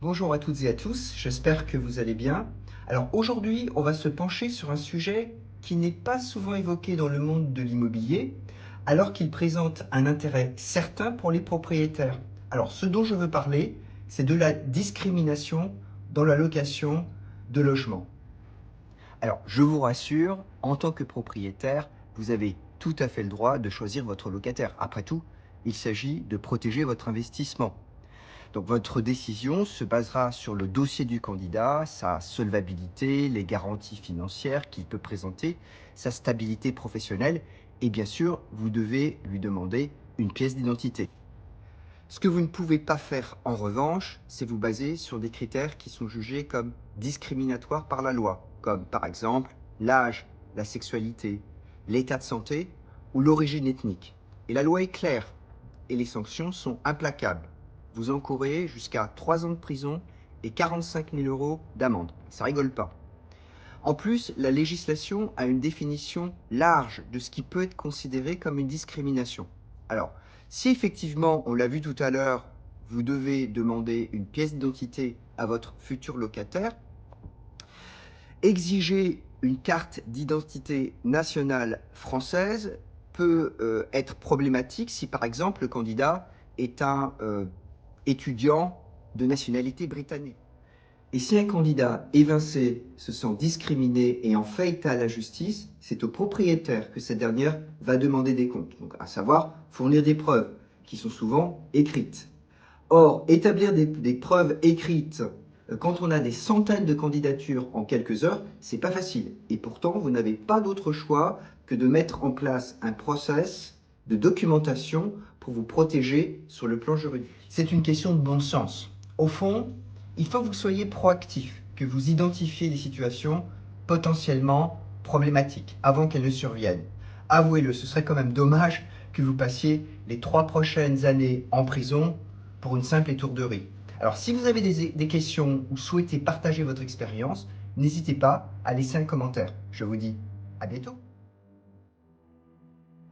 Bonjour à toutes et à tous, j'espère que vous allez bien. Alors aujourd'hui, on va se pencher sur un sujet qui n'est pas souvent évoqué dans le monde de l'immobilier, alors qu'il présente un intérêt certain pour les propriétaires. Alors ce dont je veux parler, c'est de la discrimination dans la location de logements. Alors je vous rassure, en tant que propriétaire, vous avez tout à fait le droit de choisir votre locataire. Après tout, il s'agit de protéger votre investissement. Donc votre décision se basera sur le dossier du candidat, sa solvabilité, les garanties financières qu'il peut présenter, sa stabilité professionnelle et bien sûr, vous devez lui demander une pièce d'identité. Ce que vous ne pouvez pas faire en revanche, c'est vous baser sur des critères qui sont jugés comme discriminatoires par la loi, comme par exemple l'âge, la sexualité, l'état de santé ou l'origine ethnique. Et la loi est claire et les sanctions sont implacables. Vous encourez jusqu'à 3 ans de prison et 45 000 € d'amende. Ça rigole pas. En plus, la législation a une définition large de ce qui peut être considéré comme une discrimination. Alors, si effectivement, on l'a vu tout à l'heure, vous devez demander une pièce d'identité à votre futur locataire, exiger une carte d'identité nationale française peut être problématique si par exemple le candidat est un étudiant de nationalité britannique. Et si un candidat évincé se sent discriminé et en fait état à la justice, c'est au propriétaire que cette dernière va demander des comptes, donc à savoir fournir des preuves qui sont souvent écrites. Or, établir des preuves écrites quand on a des centaines de candidatures en quelques heures, c'est pas facile. Et pourtant, vous n'avez pas d'autre choix que de mettre en place un process de documentation pour vous protéger sur le plan juridique. C'est une question de bon sens. Au fond, il faut que vous soyez proactif, que vous identifiez les situations potentiellement problématiques avant qu'elles ne surviennent. Avouez-le, ce serait quand même dommage que vous passiez les 3 prochaines années en prison pour une simple étourderie. Alors, si vous avez des questions ou souhaitez partager votre expérience, n'hésitez pas à laisser un commentaire. Je vous dis à bientôt.